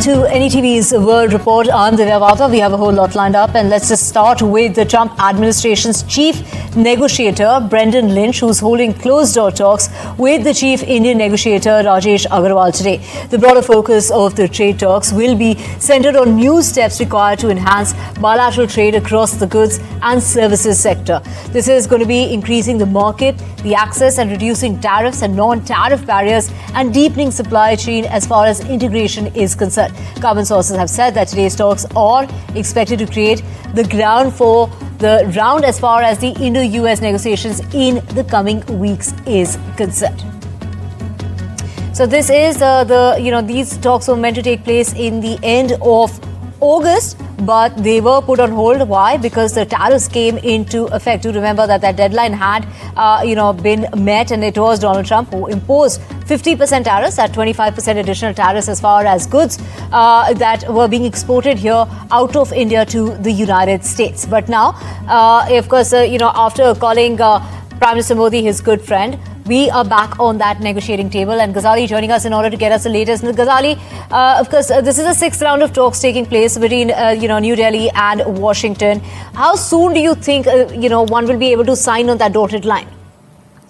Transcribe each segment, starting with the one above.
to NDTV's World Report. I'm Divya. We have a whole lot lined up, and let's just start with the Trump administration's chief negotiator, Brendan Lynch, who's holding closed-door talks with the chief Indian negotiator, Rajesh Agarwal, today. The broader focus of the trade talks will be centered on new steps required to enhance bilateral trade across the goods and services sector. This is going to be increasing the market, the access, and reducing tariffs and non-tariff barriers, and deepening supply chain as far as integration is concerned. Government sources have said that today's talks are expected to create the ground for the round as far as the Indo-US negotiations in the coming weeks is concerned. So this is these talks were meant to take place in the end of August, but they were put on hold. Why? Because the tariffs came into effect. Do remember that deadline had, been met, and it was Donald Trump who imposed 50% tariffs, at 25% additional tariffs as far as goods that were being exported here out of India to the United States. But now, of course, after calling Prime Minister Modi his good friend, we are back on that negotiating table, and Ghazali joining us in order to get us the latest. Ghazali, of course, this is the sixth round of talks taking place between, New Delhi and Washington. How soon do you think, one will be able to sign on that dotted line?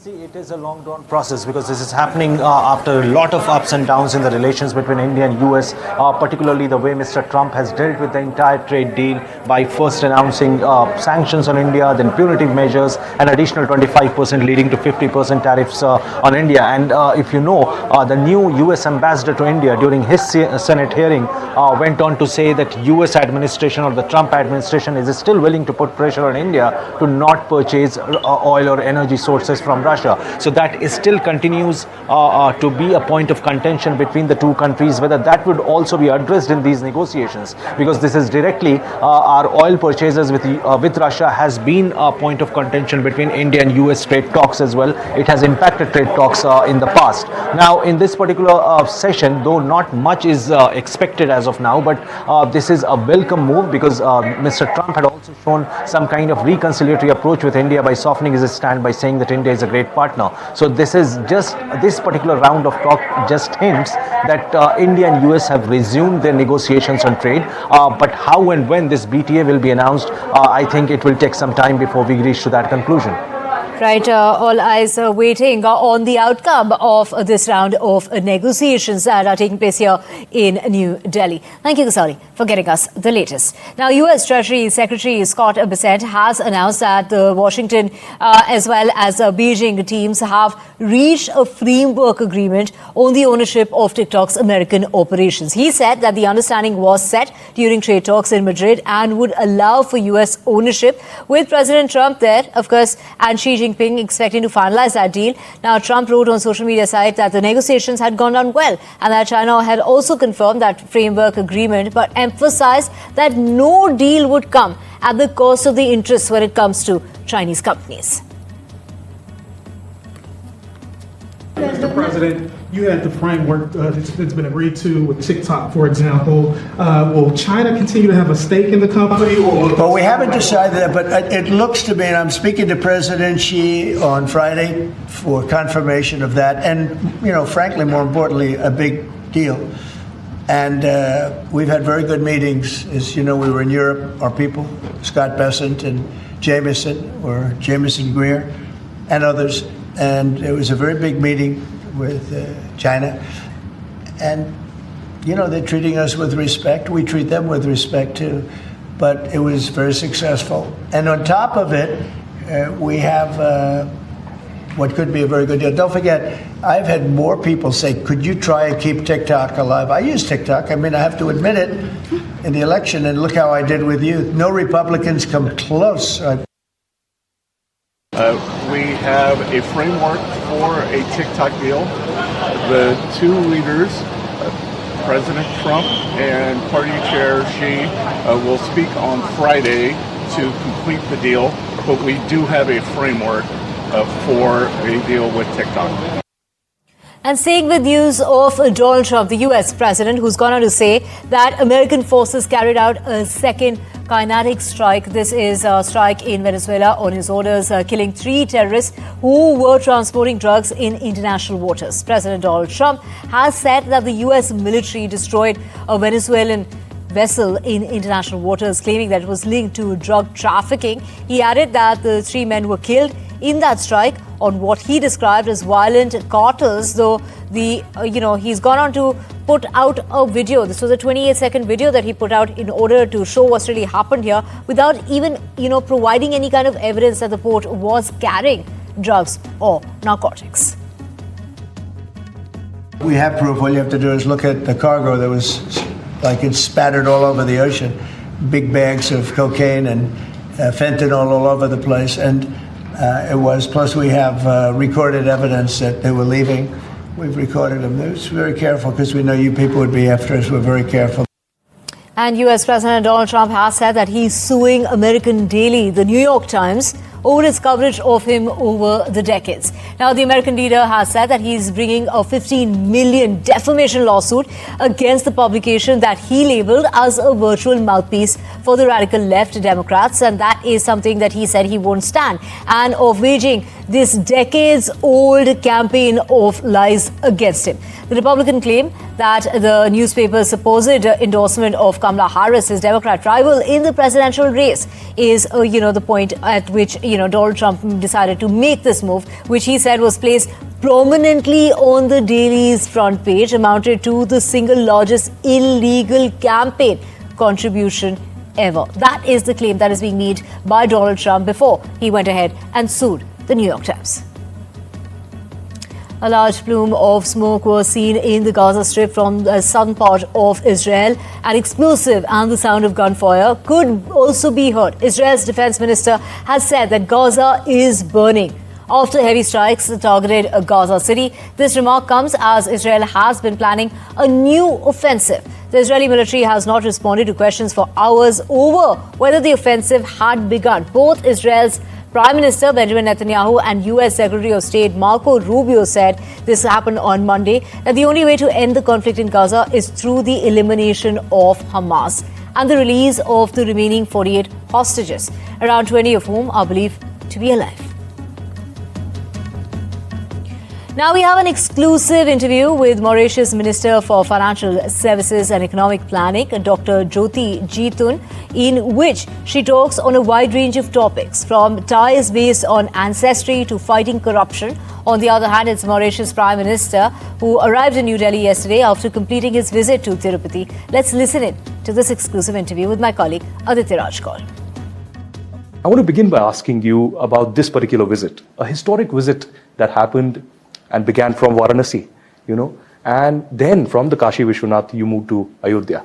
See, it is a long drawn process because this is happening after a lot of ups and downs in the relations between India and US, particularly the way Mr. Trump has dealt with the entire trade deal by first announcing sanctions on India, then punitive measures, an additional 25% leading to 50% tariffs on India. And if you know, the new US ambassador to India during his Senate hearing went on to say that US administration or the Trump administration is still willing to put pressure on India to not purchase oil or energy sources from Russia. So that is still continues to be a point of contention between the two countries, whether that would also be addressed in these negotiations, because this is directly our oil purchases with Russia has been a point of contention between India and US trade talks as well. It has impacted trade talks in the past. Now, in this particular session, though not much is expected as of now, but this is a welcome move because Mr. Trump had also shown some kind of reconciliatory approach with India by softening his stand by saying that India is a great partner. So this particular round of talk just hints that India and US have resumed their negotiations on trade, but how and when this BTA will be announced, I think it will take some time before we reach to that conclusion. Right, all eyes are waiting on the outcome of this round of negotiations that are taking place here in New Delhi. Thank you, Ghazali, for getting us the latest. Now, US Treasury Secretary Scott Bessent has announced that the Washington as well as Beijing teams have reached a framework agreement on the ownership of TikTok's American operations. He said that the understanding was set during trade talks in Madrid and would allow for US ownership, with President Trump there, of course, and Xi Jinping expecting to finalize that deal. Now, Trump wrote on social media site that the negotiations had gone on well and that China had also confirmed that framework agreement, but emphasized that no deal would come at the cost of the interests when it comes to Chinese companies. Mr. President, you had the framework that's been agreed to with TikTok, for example. Will China continue to have a stake in the company? Well, we haven't decided that, but it looks to me, and I'm speaking to President Xi on Friday for confirmation of that, and, frankly, more importantly, a big deal. And we've had very good meetings. As you know, we were in Europe, our people, Scott Bessent and Jameson Greer, and others. And it was a very big meeting with China. And, they're treating us with respect. We treat them with respect, too. But it was very successful. And on top of it, we have what could be a very good deal. Don't forget, I've had more people say, could you try and keep TikTok alive? I use TikTok. I mean, I have to admit it in the election. And look how I did with you. No Republicans come close. We have a framework for a TikTok deal. The two leaders, President Trump and Party Chair Xi, will speak on Friday to complete the deal, but we do have a framework for a deal with TikTok. And staying with news of Donald Trump, the US president, who's gone on to say that American forces carried out a second kinetic strike. This is a strike in Venezuela on his orders, killing 3 terrorists who were transporting drugs in international waters. President Donald Trump has said that the US military destroyed a Venezuelan vessel in international waters, claiming that it was linked to drug trafficking. He added that the 3 men were killed in that strike on what he described as violent cartels, though he's gone on to put out a video. This was a 28-second video that he put out in order to show what's really happened here, without even providing any kind of evidence that the port was carrying drugs or narcotics. We have proof. All you have to do is look at the cargo that was like it's spattered all over the ocean. Big bags of cocaine and fentanyl all over the place. And it was, plus we have recorded evidence that they were leaving. We've recorded them. It's very careful because we know you people would be after us. We're very careful. And US President Donald Trump has said that he's suing American daily, the New York Times, over its coverage of him over the decades. Now, the American leader has said that he's bringing a $15 million defamation lawsuit against the publication that he labeled as a virtual mouthpiece for the radical left Democrats, and that is something that he said he won't stand, and of waging this decades-old campaign of lies against him. The Republican claim that the newspaper's supposed endorsement of Kamala Harris, his Democrat rival in the presidential race, is the point at which Donald Trump decided to make this move, which he said was placed prominently on the Daily's front page, amounted to the single largest illegal campaign contribution ever. That is the claim that is being made by Donald Trump before he went ahead and sued the New York Times. A large plume of smoke was seen in the Gaza Strip from the southern part of Israel. An explosive and the sound of gunfire could also be heard. Israel's defense minister has said that Gaza is burning after heavy strikes targeted Gaza City. This remark comes as Israel has been planning a new offensive. The Israeli military has not responded to questions for hours over whether the offensive had begun. Both Israel's Prime Minister Benjamin Netanyahu and US Secretary of State Marco Rubio said this happened on Monday, that the only way to end the conflict in Gaza is through the elimination of Hamas and the release of the remaining 48 hostages, around 20 of whom are believed to be alive. Now we have an exclusive interview with Mauritius Minister for Financial Services and Economic Planning, Dr. Jyoti Jeetun, in which she talks on a wide range of topics, from ties based on ancestry to fighting corruption. On the other hand, it's Mauritius Prime Minister who arrived in New Delhi yesterday after completing his visit to Tirupati. Let's listen in to this exclusive interview with my colleague Aditya Rajkol. I want to begin by asking you about this particular visit, a historic visit that happened and began from Varanasi, and then from the Kashi Vishwanath you moved to Ayodhya.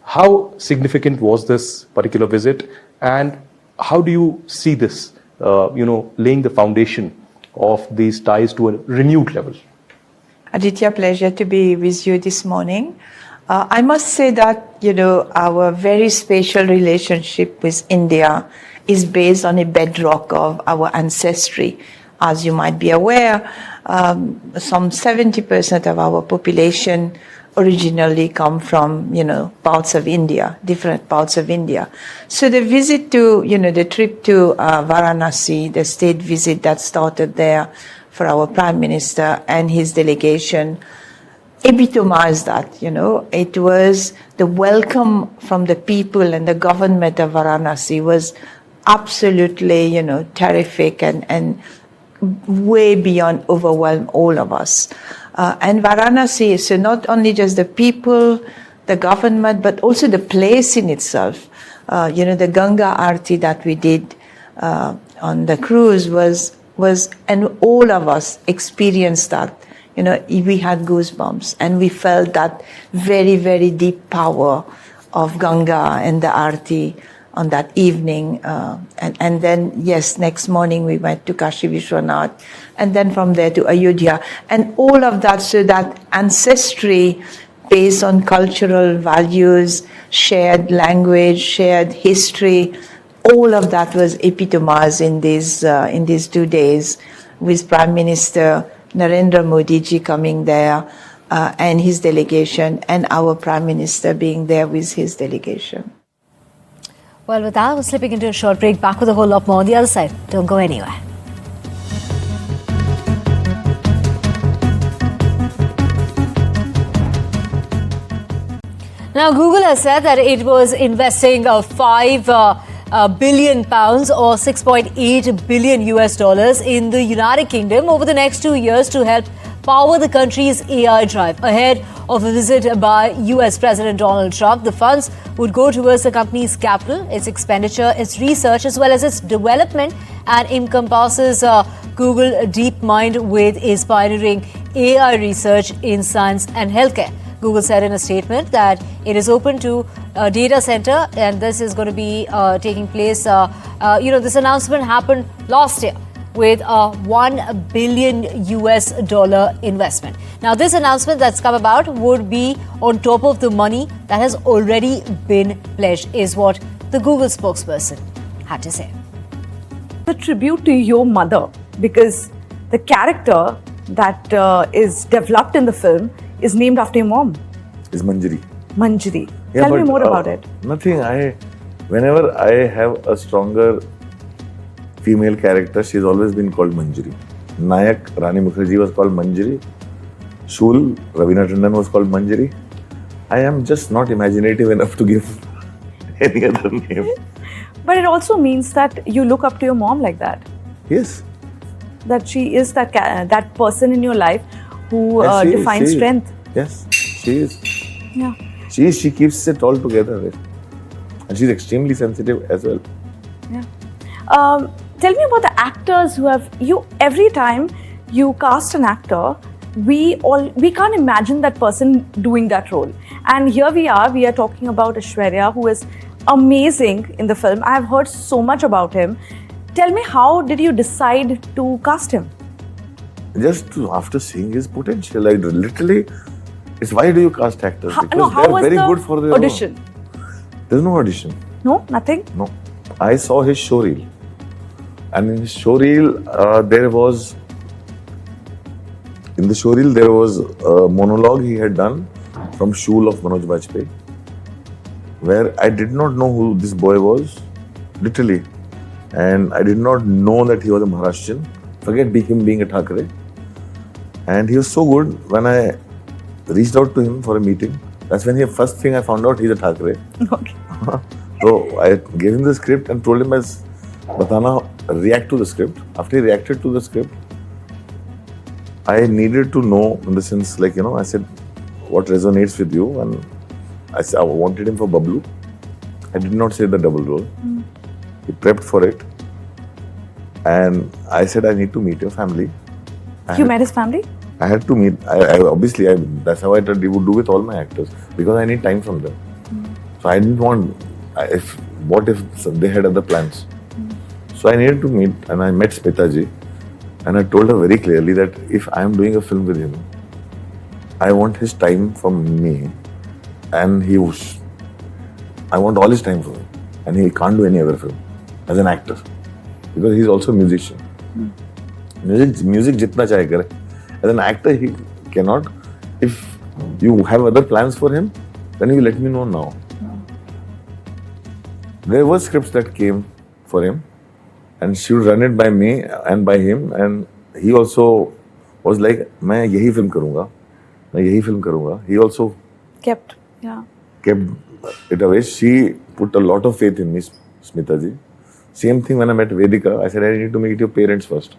How significant was this particular visit, and how do you see this, laying the foundation of these ties to a renewed level? Aditya, pleasure to be with you this morning. I must say that, our very special relationship with India is based on a bedrock of our ancestry. As you might be aware, some 70% of our population originally come from, parts of India, different parts of India. So the visit to, the trip to Varanasi, the state visit that started there for our Prime Minister and his delegation, epitomized that, It was the welcome from the people and the government of Varanasi was absolutely, terrific and way beyond overwhelm all of us. And Varanasi, so not only just the people, the government, but also the place in itself. The Ganga Aarti that we did on the cruise was, and all of us experienced that. We had goosebumps and we felt that very, very deep power of Ganga and the Aarti on that evening. And then, yes, next morning we went to Kashi Vishwanath and then from there to Ayodhya. And all of that, so that ancestry based on cultural values, shared language, shared history, all of that was epitomized in these 2 days with Prime Minister Narendra Modi ji coming there and his delegation, and our Prime Minister being there with his delegation. Well, with that, we're slipping into a short break. Back with a whole lot more on the other side. Don't go anywhere. Now, Google has said that it was investing £5 billion or 6.8 billion US dollars in the United Kingdom over the next 2 years to help power the country's AI drive. Ahead of a visit by US President Donald Trump, the funds would go towards the company's capital, its expenditure, its research, as well as its development, and encompasses Google DeepMind with its pioneering AI research in science and healthcare. Google said in a statement that it is open to a data center, and this is going to be taking place. This announcement happened last year with a $1 billion US dollar investment. Now, this announcement that's come about would be on top of the money that has already been pledged, is what the Google spokesperson had to say. A tribute to your mother, because the character that is developed in the film is named after your mom. Is Manjari. Manjari. Tell me more about it. Nothing. Whenever I have a stronger female character, she's always been called Manjari. Nayak Rani Mukherjee was called Manjari. Shul Ravina Tandon was called Manjari. I am just not imaginative enough to give any other name. But it also means that you look up to your mom like that. Yes. That she is that person in your life who Yes, defines strength. Yes, she is. Yeah. She keeps it all together. Right? And she's extremely sensitive as well. Yeah. Tell me about the actors who have you. Every time you cast an actor, we can't imagine that person doing that role. And here we are talking about Aishwarya, who is amazing in the film. I have heard so much about him. Tell me, how did you decide to cast him? After seeing his potential, like literally, it's why do you cast actors? Because how they're was very the good for their audition? own. There's no audition. No, nothing. No, I saw his showreel, and in his showreel there was a monologue he had done from Shul of Manoj Bajpayee, where I did not know who this boy was, literally, and I did not know that he was a Maharashtrian. Forget him being a Thackeray. And he was so good, when I reached out to him for a meeting, that's when first thing I found out he's a Thackeray. Okay. So I gave him the script and told him, as Batana, react to the script. After he reacted to the script, I needed to know, in the sense, I said, what resonates with you? And I said, I wanted him for Bablu. I did not say the double role. He prepped for it. And I said, I need to meet your family. You met his family? I had to meet. Obviously, that's how I would do with all my actors, because I need time from them. So I didn't want. What if they had other plans? So I needed to meet, and I met Smitaji, and I told her very clearly that if I am doing a film with him, I want his time from me, and I want all his time from him, and he can't do any other film as an actor, because he's also a musician. Music jitna chahe kare. As an actor, he cannot. If you have other plans for him, then you let me know now. There were scripts that came for him, and she would run it by me and by him, and he also was like, मैं यही film करूँगा. He also kept it away. She put a lot of faith in me, Smita ji. Same thing when I met Vedika. I said, I need to meet your parents first.